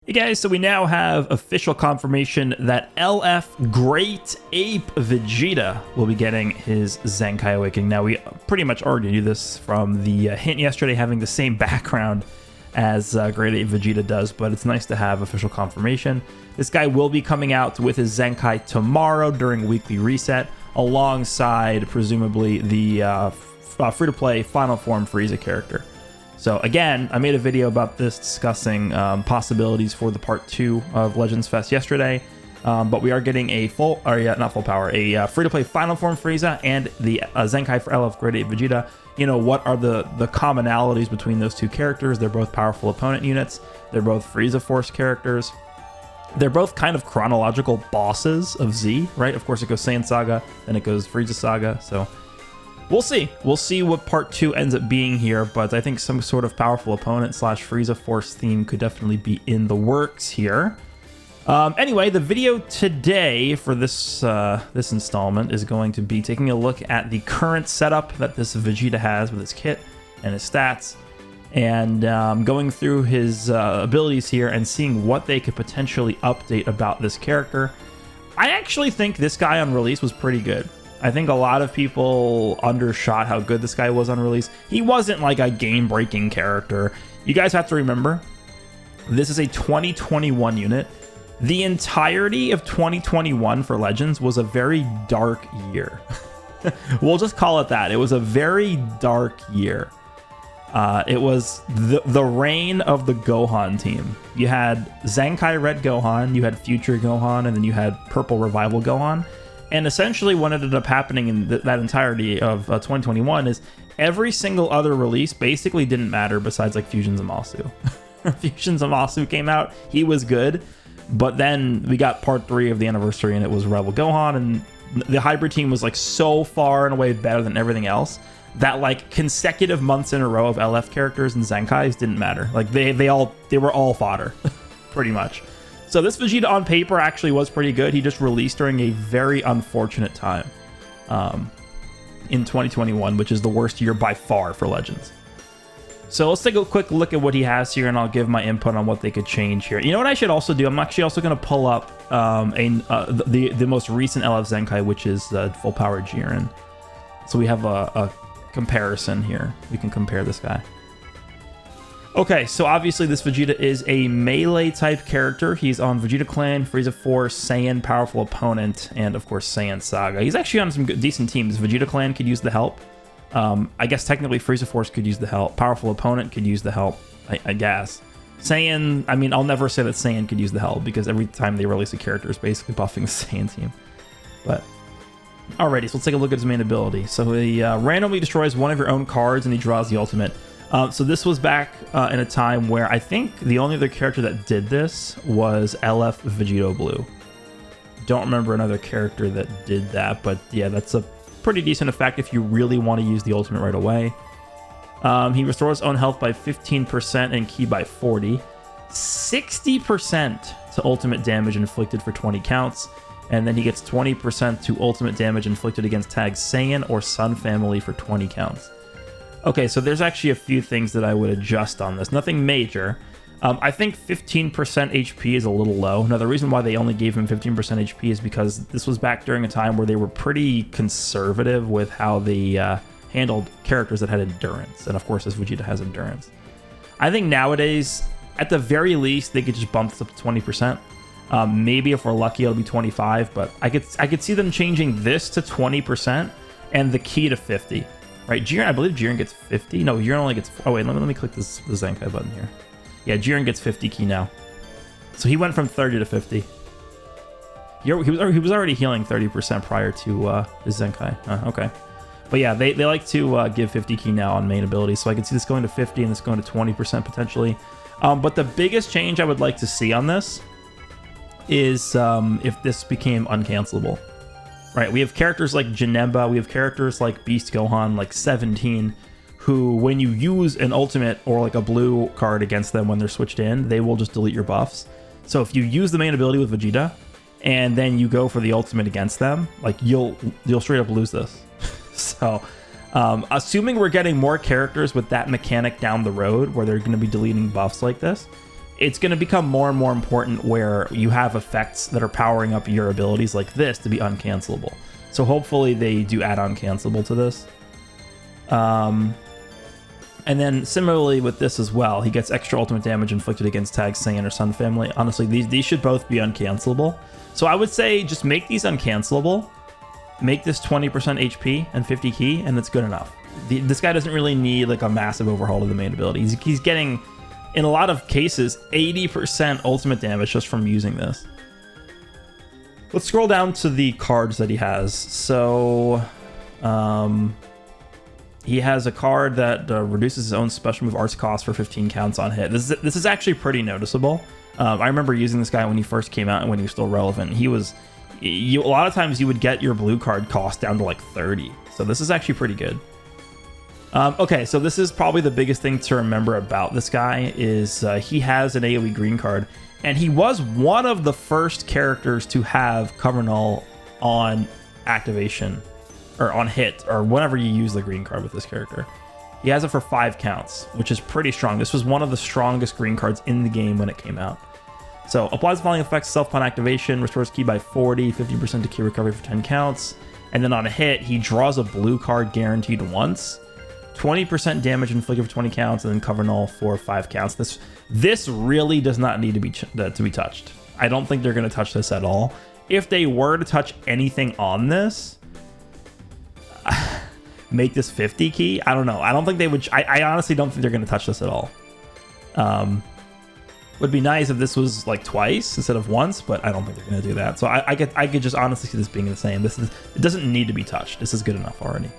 Hey guys, so we now have official confirmation that LF Great Ape Vegeta will be getting his Zenkai Awakening. Now, we pretty much already knew this from the hint yesterday having the same background as Great Ape Vegeta does, but it's nice to have official confirmation. This guy will be coming out with his Zenkai tomorrow during Weekly Reset, alongside, presumably, the free-to-play Final Form Frieza character. So again, I made a video about this discussing possibilities for the part 2 of Legends Fest yesterday, but we are getting a not full power, a free-to-play Final Form Frieza and the Zenkai for LF Great Ape Vegeta. You know, what are the commonalities between those two characters? They're both powerful opponent units. They're both Frieza Force characters. They're both kind of chronological bosses of Z, right? Of course, it goes Saiyan Saga, then it goes Frieza Saga, so we'll see. We'll see what part 2 ends up being here, but I think some sort of powerful opponent / Frieza Force theme could definitely be in the works here. Anyway, the video today for this this installment is going to be taking a look at the current setup that this Vegeta has with his kit and his stats, and going through his abilities here and seeing what they could potentially update about this character. I actually think this guy on release was pretty good. I think a lot of people undershot how good this guy was on release. He wasn't like a game-breaking character. You guys have to remember, this is a 2021 unit. The entirety of 2021 for Legends was a very dark year. We'll just call it that. It was a very dark year. It was the reign of the Gohan team. You had Zenkai Red Gohan, you had Future Gohan, and then you had Purple Revival Gohan. And essentially what ended up happening in that entirety of 2021 is every single other release basically didn't matter besides like Fusion Zamasu. Fusion Zamasu came out, he was good, but then we got part 3 of the anniversary and it was Rebel Gohan, and the hybrid team was like so far and away better than everything else that like consecutive months in a row of LF characters and Zenkais didn't matter. Like they were all fodder, pretty much. So this Vegeta on paper actually was pretty good. He just released during a very unfortunate time in 2021, which is the worst year by far for Legends. So let's take a quick look at what he has here, and I'll give my input on what they could change here. You know what I should also do? I'm actually also going to pull up the most recent LF Zenkai, which is full power Jiren. So we have a comparison here. We can compare this guy. Okay, so obviously this Vegeta is a melee type character. He's on Vegeta Clan, Frieza Force, Saiyan Powerful Opponent, and of course Saiyan Saga. He's actually on some decent teams. Vegeta Clan could use the help. I guess technically Frieza Force could use the help. Powerful Opponent could use the help, I guess. Saiyan, I mean, I'll never say that Saiyan could use the help because every time they release a character is basically buffing the Saiyan team. But alrighty, so let's take a look at his main ability. So he randomly destroys one of your own cards and he draws the ultimate. So this was back in a time where I think the only other character that did this was LF Vegito Blue. Don't remember another character that did that, but yeah, that's a pretty decent effect if you really want to use the ultimate right away. He restores own health by 15% and ki by 40. 60% to ultimate damage inflicted for 20 counts. And then he gets 20% to ultimate damage inflicted against tags Saiyan or Sun family for 20 counts. Okay, so there's actually a few things that I would adjust on this. Nothing major. I think 15% HP is a little low. Now, the reason why they only gave him 15% HP is because this was back during a time where they were pretty conservative with how they handled characters that had endurance. And of course, this Vegeta has endurance. I think nowadays, at the very least, they could just bump this up to 20%. Maybe if we're lucky, it'll be 25, but I could see them changing this to 20% and the key to 50. Right, Jiren, I believe Jiren gets 50. No, Jiren only gets... Oh, wait, let me click the Zenkai button here. Yeah, Jiren gets 50 ki now. So he went from 30 to 50. He was already healing 30% prior to his Zenkai. Okay. But yeah, they like to give 50 ki now on main abilities, so I can see this going to 50 and this going to 20% potentially. But the biggest change I would like to see on this is if this became uncancelable. Right, we have characters like Janemba, we have characters like Beast Gohan, like 17, who when you use an ultimate or like a blue card against them when they're switched in, they will just delete your buffs. So if you use the main ability with Vegeta, and then you go for the ultimate against them, like you'll straight up lose this. So assuming we're getting more characters with that mechanic down the road where they're going to be deleting buffs like this, it's going to become more and more important where you have effects that are powering up your abilities like this to be uncancelable. So hopefully they do add uncancelable to this. And then similarly with this as well, he gets extra ultimate damage inflicted against Tag Saiyan or Sun Family. Honestly, these should both be uncancelable. So I would say just make these uncancelable, make this 20% HP and 50 ki, and it's good enough. This guy doesn't really need like a massive overhaul of the main ability. He's getting, in a lot of cases, 80% ultimate damage just from using this. Let's scroll down to the cards that he has. So, he has a card that reduces his own special move arts cost for 15 counts on hit. This is actually pretty noticeable. I remember using this guy when he first came out and when he was still relevant. A lot of times you would get your blue card cost down to like 30. So this is actually pretty good. Okay, so this is probably the biggest thing to remember about this guy is he has an AoE green card, and he was one of the first characters to have Cover Null on activation, or on hit, or whenever you use the green card with this character. He has it for 5 counts, which is pretty strong. This was one of the strongest green cards in the game when it came out. So, applies the following effects: self-pun activation, restores ki by 40, 50% to ki recovery for 10 counts. And then on a hit, he draws a blue card guaranteed once, 20% damage inflicted for 20 counts, and then Cover Null for 5 counts. This really does not need to be touched. I don't think they're going to touch this at all. If they were to touch anything on this, make this 50 ki, I don't know. I don't think they would. I honestly don't think they're going to touch this at all. Would be nice if this was like twice instead of once, but I don't think they're going to do that. So I could just honestly see this being the same. It doesn't need to be touched. This is good enough already.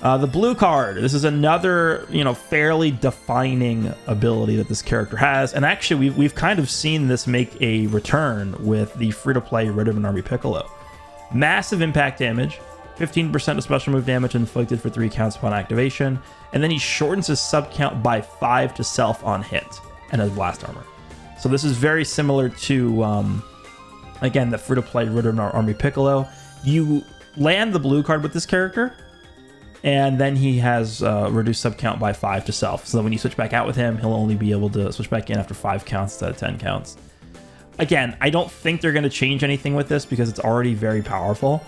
The blue card. This is another, fairly defining ability that this character has, and actually we've kind of seen this make a return with the free-to-play Riddim Army Piccolo. Massive impact damage, 15% of special move damage inflicted for 3 counts upon activation, and then he shortens his sub count by 5 to self on hit, and has blast armor. So this is very similar to, again, the free-to-play Riddim Army Piccolo. You land the blue card with this character, and then he has reduced sub count by 5 to self. So when you switch back out with him, he'll only be able to switch back in after 5 counts instead of 10 counts. Again, I don't think they're going to change anything with this because it's already very powerful.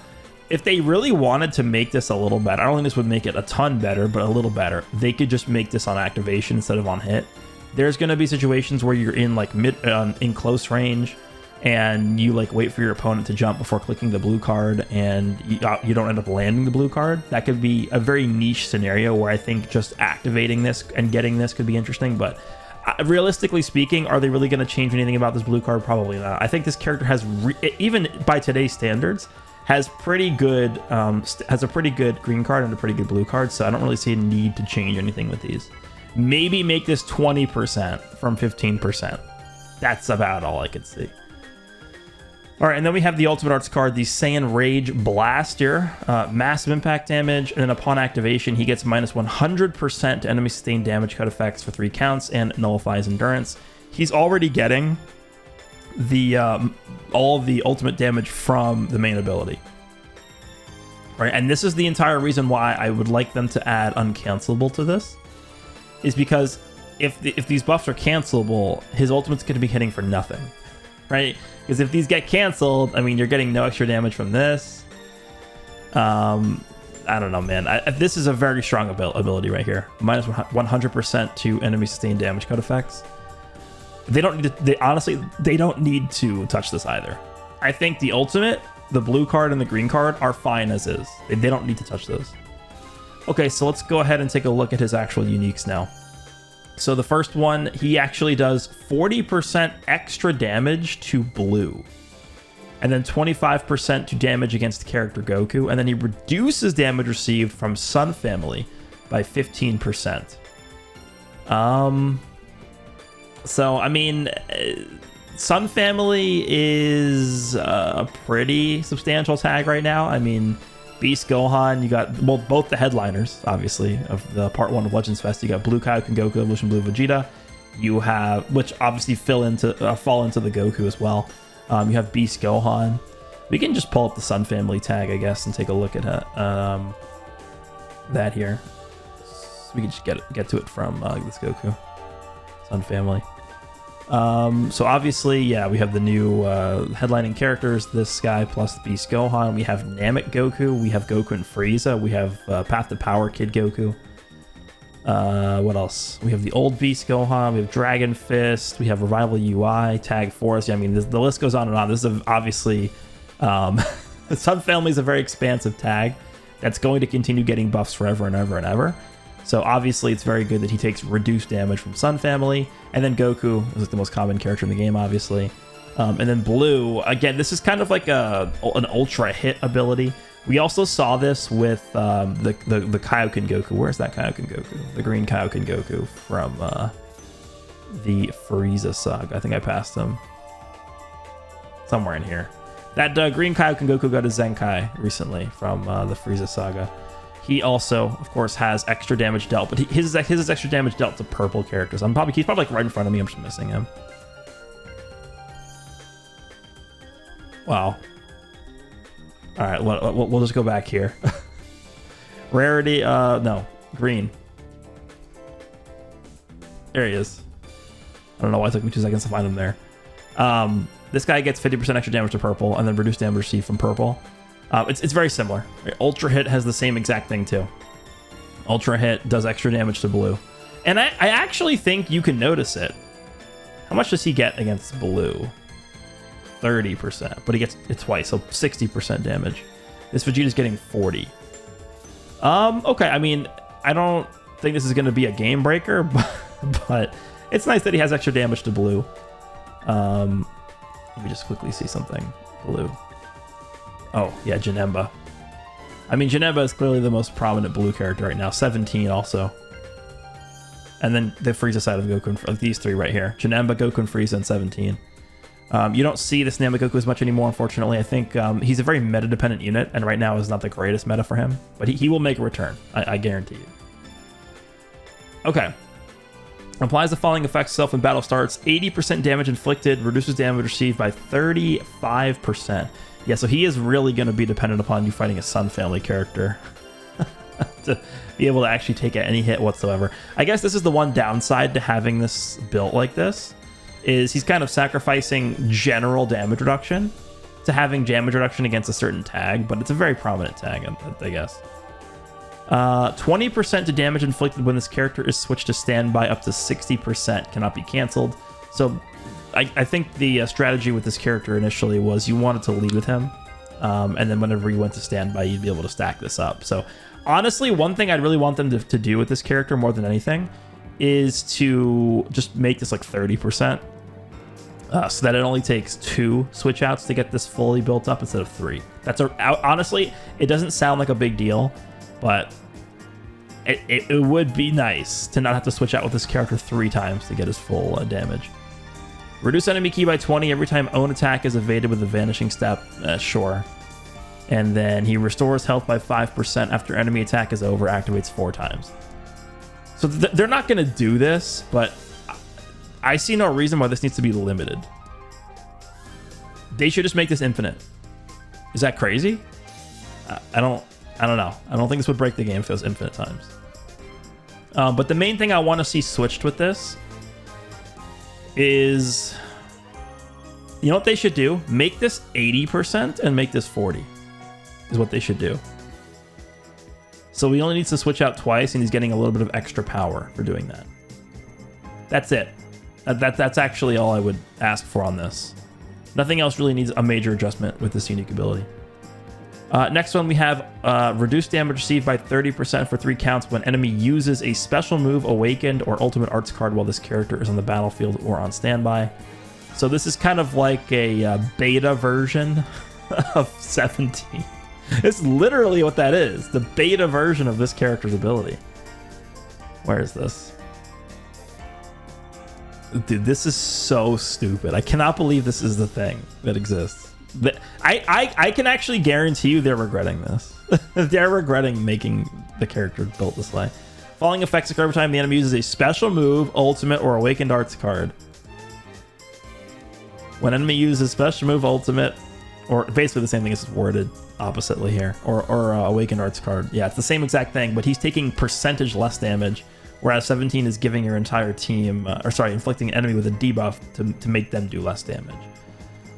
If they really wanted to make this a little better, I don't think this would make it a ton better, but a little better, they could just make this on activation instead of on hit. There's going to be situations where you're in like in close range, and you like wait for your opponent to jump before clicking the blue card, and you don't end up landing the blue card. That could be a very niche scenario where I think just activating this and getting this could be interesting. But realistically speaking, are they really going to change anything about this blue card? Probably not. I think this character has, even by today's standards, has pretty good has a pretty good green card and a pretty good blue card. So I don't really see a need to change anything with these. Maybe make this 20% from 15%. That's about all I could see. All right, and then we have the Ultimate Arts card, the Saiyan Rage Blaster. Massive impact damage, and then upon activation, he gets minus 100% to enemy sustained damage cut effects for 3 counts and nullifies endurance. He's already getting the all of the ultimate damage from the main ability. All right, and this is the entire reason why I would like them to add uncancelable to this, is because if these buffs are cancelable, his ultimate's going to be hitting for nothing, right? Because if these get canceled, I mean, you're getting no extra damage from this. I don't know, man. This is a very strong ability right here. Minus 100% to enemy sustained damage cut effects. They don't need to, honestly, they don't need to touch this either. I think the ultimate, the blue card and the green card are fine as is. They don't need to touch those. Okay, so let's go ahead and take a look at his actual uniques now. So the first one, he actually does 40% extra damage to blue, and then 25% to damage against character Goku, and then he reduces damage received from Sun Family by 15%. So I mean, Sun Family is a pretty substantial tag right now. I mean, Beast Gohan, you got, well, both the headliners, obviously, of the part 1 of Legends Fest. You got Blue Kaioken Goku, Evolution Blue Vegeta. You have, which obviously fall into the Goku as well. You have Beast Gohan. We can just pull up the Sun Family tag, I guess, and take a look at that here. So we can just get to it from this Goku. Sun Family. So obviously, yeah, we have the new headlining characters, this guy plus the Beast Gohan. We have Namek Goku, we have Goku and Frieza, we have Path to Power Kid Goku. What else? We have the old Beast Gohan, we have Dragon Fist, we have Revival UI, Tag Force. Yeah, I mean, the list goes on and on. This is obviously, Sun Family is a very expansive tag that's going to continue getting buffs forever and ever and ever. So obviously it's very good that he takes reduced damage from Sun Family. And then Goku is like the most common character in the game, obviously. And then Blue, again, this is kind of like an ultra hit ability. We also saw this with the Kaioken Goku. Where's that Kaioken Goku? The green Kaioken Goku from the Frieza saga. I think I passed him. Somewhere in here. That green Kaioken Goku got a Zenkai recently from the Frieza saga. He also, of course, has extra damage dealt, but his is extra damage dealt to purple characters. He's probably like right in front of me. I'm just missing him. Wow. All right, we'll just go back here. Rarity, no, green. There he is. I don't know why it took me 2 seconds to find him there. This guy gets 50% extra damage to purple, and then reduced damage received from purple. It's very similar. Ultra Hit has the same exact thing too. Ultra Hit does extra damage to blue. And I actually think you can notice it. How much does he get against blue? 30%, but he gets it twice, so 60% damage. This Vegeta's getting 40. Okay, I mean, I don't think this is going to be a game breaker, but it's nice that he has extra damage to blue. Let me just quickly see something. Blue. Oh, yeah, Janemba. I mean, Janemba is clearly the most prominent blue character right now. 17 also. And then the Frieza side of Goku, like these three right here. Janemba, Goku, and Frieza, and 17. You don't see this Namek Goku as much anymore, unfortunately. I think he's a very meta-dependent unit, and right now is not the greatest meta for him. But he will make a return, I guarantee you. Okay. Applies the following effects self when battle starts. 80% damage inflicted, reduces damage received by 35%. Yeah, so he is really going to be dependent upon you fighting a Sun Family character to be able to actually take any hit whatsoever. I guess this is the one downside to having this built like this, is he's kind of sacrificing general damage reduction to having damage reduction against a certain tag, but it's a very prominent tag, I guess. 20% to damage inflicted when this character is switched to standby, up to 60% cannot be canceled. So I think the strategy with this character initially was you wanted to lead with him, and then whenever you went to standby, you'd be able to stack this up. So honestly, one thing I'd really want them to do with this character more than anything is to just make this like 30%, so that it only takes 2 switch outs to get this fully built up instead of 3. Honestly, it doesn't sound like a big deal, but it would be nice to not have to switch out with this character 3 times to get his full damage. Reduce enemy ki by 20 every time own attack is evaded with a vanishing step. Sure. And then he restores health by 5% after enemy attack is over, activates 4 times. So they're not going to do this, but I see no reason why this needs to be limited. They should just make this infinite. Is that crazy? I don't know. I don't think this would break the game if it was infinite times. But the main thing I want to see switched with this is, you know what they should do? Make this 80% and make this 40 is what they should do. So he only needs to switch out twice, and he's getting a little bit of extra power for doing that. That's it. That's actually all I would ask for on this. Nothing else really needs a major adjustment with this unique ability. Next one, we have reduced damage received by 30% for 3 counts when enemy uses a special move, awakened, or ultimate arts card while this character is on the battlefield or on standby. So this is kind of like a beta version of 17. It's literally what that is. The beta version of this character's ability. Where is this? Dude, this is so stupid. I cannot believe this is the thing that exists. I can actually guarantee you they're regretting this. They're regretting making the character built this way. Falling effects occur every time the enemy uses a special move, ultimate, or awakened arts card. When enemy uses special move, ultimate, or basically the same thing, as worded oppositely here, or awakened arts card. Yeah, it's the same exact thing, but he's taking percentage less damage whereas 17 is giving your entire team, inflicting an enemy with a debuff to make them do less damage.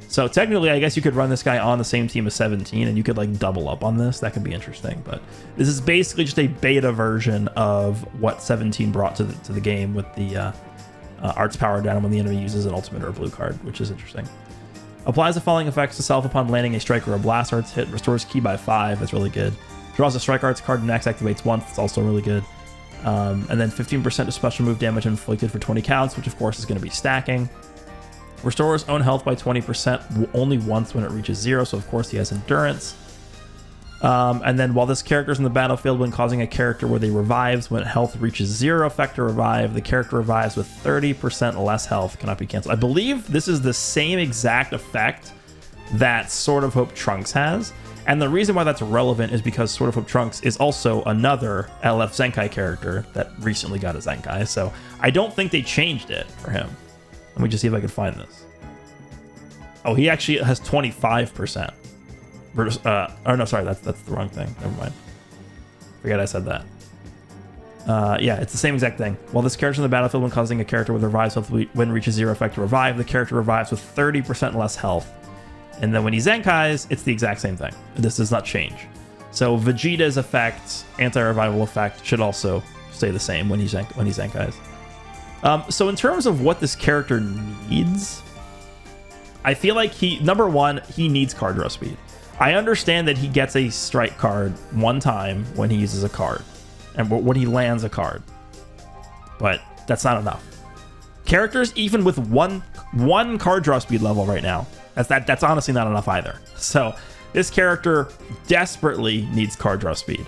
So technically, I guess you could run this guy on the same team as 17, and you could like double up on this. That could be interesting, but this is basically just a beta version of what 17 brought to the game with the arts power down when the enemy uses an ultimate or a blue card, which is interesting. Applies the following effects to self upon landing a strike or a blast arts hit. Restores ki by 5. That's really good. Draws a strike arts card and next activates once. It's also really good. And then 15% of special move damage inflicted for 20 counts, which of course is going to be stacking. Restores own health by 20% only once when it reaches 0, so of course he has endurance. And then while this character is in the battlefield, when causing a character where they revives, when health reaches 0 effect to revive, the character revives with 30% less health, cannot be canceled. I believe this is the same exact effect that Sword of Hope Trunks has. And the reason why that's relevant is because Sword of Hope Trunks is also another LF Zenkai character that recently got a Zenkai. So I don't think they changed it for him. Let me just see if I can find this. Oh, he actually has 25%. Oh no, sorry, that's the wrong thing. Never mind. Forget I said that. Yeah, it's the same exact thing. While this character in the battlefield, when causing a character with revives health when reaches 0 effect to revive, the character revives with 30% less health. And then when he Zenkais, it's the exact same thing. This does not change. So Vegeta's effect, anti-revival effect, should also stay the same when he Zenkais. So in terms of what this character needs, I feel like number one, he needs card draw speed. I understand that he gets a strike card one time when he uses a card and when he lands a card, but that's not enough. Characters even with one card draw speed level right now, that's honestly not enough either. So this character desperately needs card draw speed.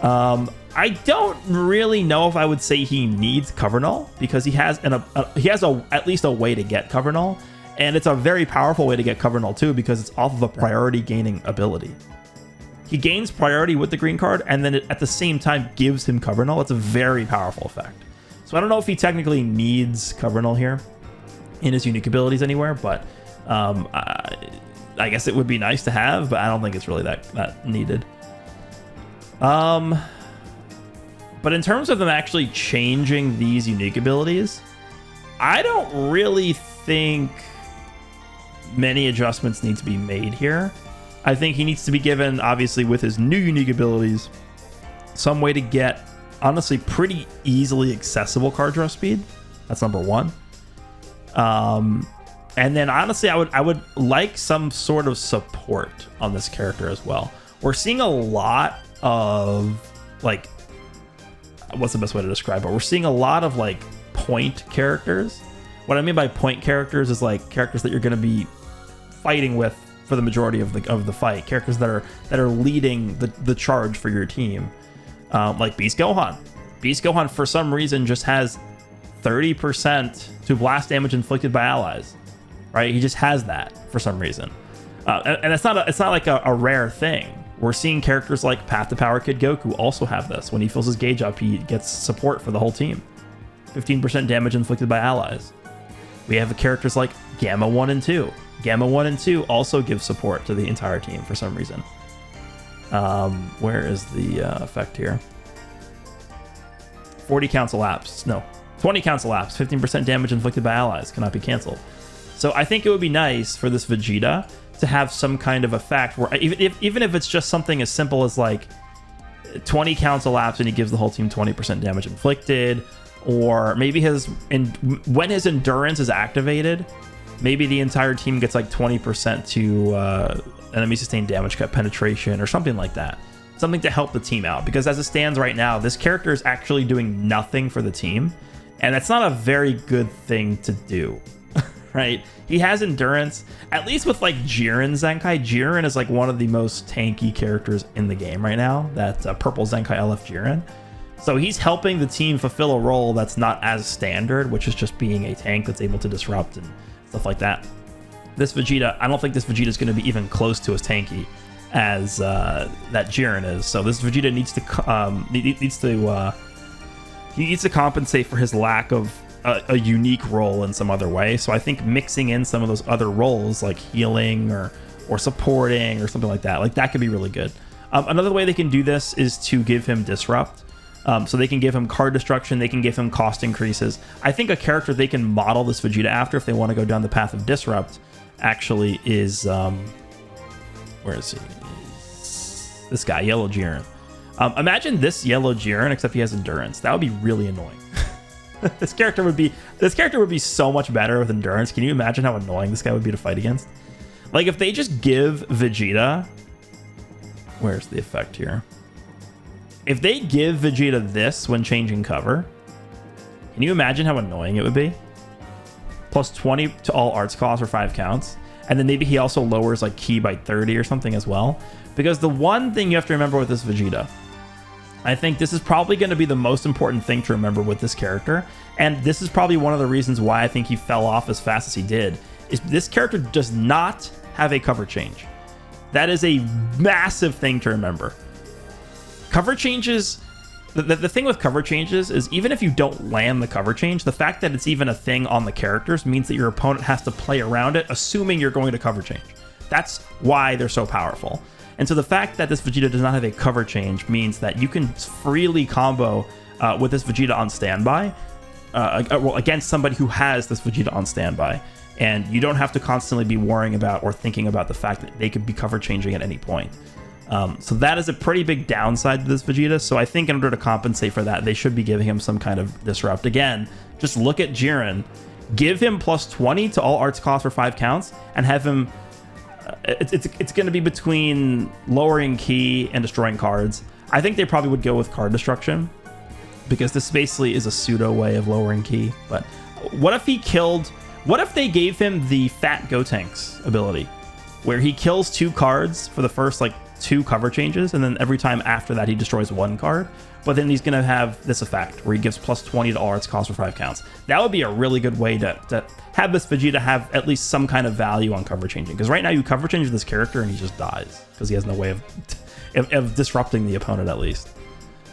I don't really know if I would say he needs cover null, because he has at least a way to get cover null. And it's a very powerful way to get cover null too, because it's off of a priority gaining ability. He gains priority with the green card, and then it at the same time gives him cover null. It's a very powerful effect. So I don't know if he technically needs cover null here in his unique abilities anywhere, but I guess it would be nice to have, but I don't think it's really that needed. But in terms of them actually changing these unique abilities, I don't really think many adjustments need to be made here. I think he needs to be given, obviously with his new unique abilities, some way to get honestly pretty easily accessible card draw speed. That's number one. And then honestly, I would like some sort of support on this character as well. We're seeing a lot of like, what's the best way to describe it? We're seeing a lot of like point characters. What I mean by point characters is like characters that you're going to be fighting with for the majority of the fight. Characters that are leading the charge for your team, like Beast Gohan. Beast Gohan for some reason just has 30% to blast damage inflicted by allies. Right? He just has that for some reason, and it's not like a rare thing. We're seeing characters like Path to Power Kid Goku also have this. When he fills his gauge up, he gets support for the whole team. 15% damage inflicted by allies. We have characters like Gamma 1 and 2. Gamma 1 and 2 also give support to the entire team for some reason. Where is the effect here? 40 counts elapsed. No, 20 counts elapsed. 15% damage inflicted by allies cannot be canceled. So I think it would be nice for this Vegeta to have some kind of effect where even if it's just something as simple as like 20 counts elapsed and he gives the whole team 20% damage inflicted, or maybe when his endurance is activated, maybe the entire team gets like 20% to enemy sustained damage cut penetration or something like that. Something to help the team out, because as it stands right now, this character is actually doing nothing for the team, and that's not a very good thing to do. Right? He has endurance, at least with like Jiren Zenkai. Jiren is like one of the most tanky characters in the game right now. That purple Zenkai LF Jiren. So he's helping the team fulfill a role that's not as standard, which is just being a tank that's able to disrupt and stuff like that. This Vegeta, I don't think this Vegeta is going to be even close to as tanky as that Jiren is. So this Vegeta needs to compensate for his lack of a unique role in some other way. So I think mixing in some of those other roles like healing or supporting or something like that could be really good. Another way they can do this is to give him Disrupt. So they can give him card destruction, they can give him cost increases. I think a character they can model this Vegeta after if they want to go down the path of Disrupt actually is where is he? This guy, Yellow Jiren. Imagine this Yellow Jiren, except he has endurance. That would be really annoying. This character would be so much better with endurance. Can you imagine how annoying this guy would be to fight against? Like if they just give Vegeta, where's the effect here? If they give Vegeta this when changing cover, can you imagine how annoying it would be? Plus 20 to all arts costs for 5 counts. And then maybe he also lowers like ki by 30 or something as well. Because the one thing you have to remember with this Vegeta, I think this is probably going to be the most important thing to remember with this character. And this is probably one of the reasons why I think he fell off as fast as he did. Is this character does not have a cover change. That is a massive thing to remember. Cover changes, the thing with cover changes is even if you don't land the cover change, the fact that it's even a thing on the characters means that your opponent has to play around it, assuming you're going to cover change. That's why they're so powerful. And so the fact that this Vegeta does not have a cover change means that you can freely combo with this Vegeta on standby, well, against somebody who has this Vegeta on standby. And you don't have to constantly be worrying about or thinking about the fact that they could be cover changing at any point. So that is a pretty big downside to this Vegeta. So I think in order to compensate for that, they should be giving him some kind of disrupt. Again, just look at Jiren, give him plus 20 to all arts costs for 5 counts, and have him. It's going to be between lowering ki and destroying cards. I think they probably would go with card destruction because this basically is a pseudo way of lowering ki. But what if he killed? What if they gave him the Fat Gotenks ability, where he kills 2 cards for the first like 2 cover changes, and then every time after that he destroys 1 card, but then he's going to have this effect where he gives plus 20 to all arts cost for 5 counts. That would be a really good way to have this Vegeta have at least some kind of value on cover changing, because right now you cover change this character and he just dies because he has no way of disrupting the opponent at least.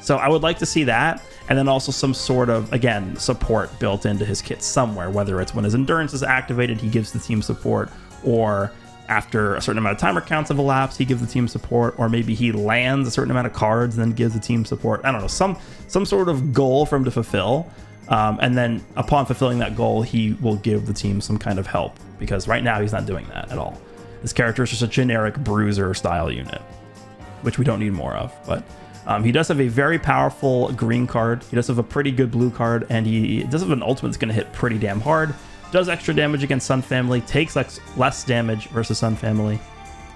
So I would like to see that, and then also some sort of, again, support built into his kit somewhere, whether it's when his endurance is activated, he gives the team support, or after a certain amount of timer counts have elapsed, he gives the team support, or maybe he lands a certain amount of cards and then gives the team support. I don't know, some sort of goal for him to fulfill, and then upon fulfilling that goal, he will give the team some kind of help, because right now he's not doing that at all. This character is just a generic bruiser style unit, which we don't need more of, but he does have a very powerful green card, he does have a pretty good blue card, and he does have an ultimate that's going to hit pretty damn hard. Does extra damage against Sun Family, takes less damage versus Sun Family.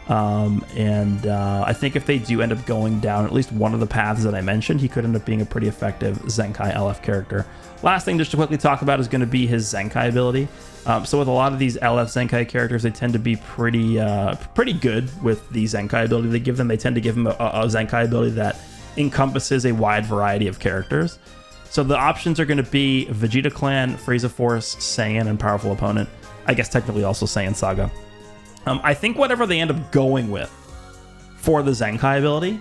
I think if they do end up going down at least one of the paths that I mentioned, he could end up being a pretty effective Zenkai LF character. Last thing just to quickly talk about is going to be his Zenkai ability. So with a lot of these LF Zenkai characters, they tend to be pretty good with the Zenkai ability they give them. They tend to give them a Zenkai ability that encompasses a wide variety of characters. So the options are going to be Vegeta Clan, Frieza Force, Saiyan, and Powerful Opponent. I guess technically also Saiyan Saga. I think whatever they end up going with for the Zenkai ability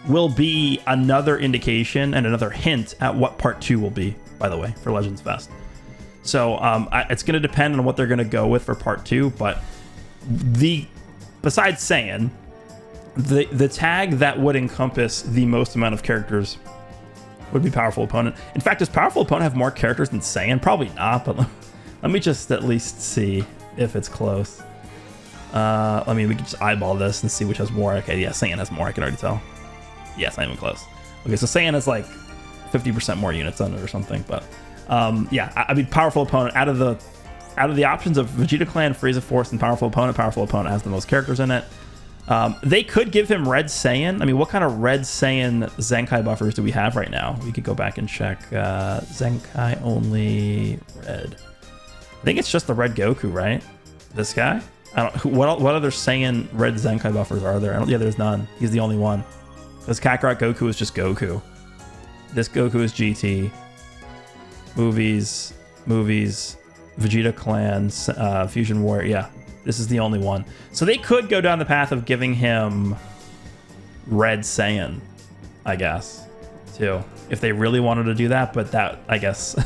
will be another indication and another hint at what Part 2 will be, by the way, for Legends Fest. So it's going to depend on what they're going to go with for Part 2, but besides Saiyan, the tag that would encompass the most amount of characters would be Powerful Opponent. In fact, does Powerful Opponent have more characters than Saiyan? Probably not, but let me just at least see if it's close. We can just eyeball this and see which has more. Okay, yeah, Saiyan has more, I can already tell. Yeah, it's not even close. Okay, so Saiyan has like 50% more units on it or something, but yeah, I mean, Powerful Opponent, out of the options of Vegeta Clan, Frieza Force, and Powerful Opponent has the most characters in it. They could give him Red Saiyan. I mean, what kind of Red Saiyan Zenkai buffers do we have right now? We could go back and check. Zenkai only red. I think it's just the red Goku, right? This guy? I don't. What other Saiyan red Zenkai buffers are there? Yeah, there's none. He's the only one. This Kakarot Goku is just Goku. This Goku is GT. Movies. Vegeta Clan, Fusion Warrior. Yeah. This is the only one. So they could go down the path of giving him Red Saiyan, I guess, too, if they really wanted to do that. But that, I guess,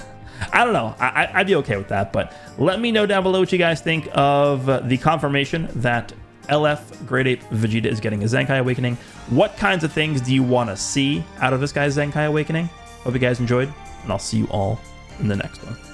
I don't know. I'd be okay with that. But let me know down below what you guys think of the confirmation that LF Great Ape Vegeta is getting a Zenkai Awakening. What kinds of things do you want to see out of this guy's Zenkai Awakening? Hope you guys enjoyed, and I'll see you all in the next one.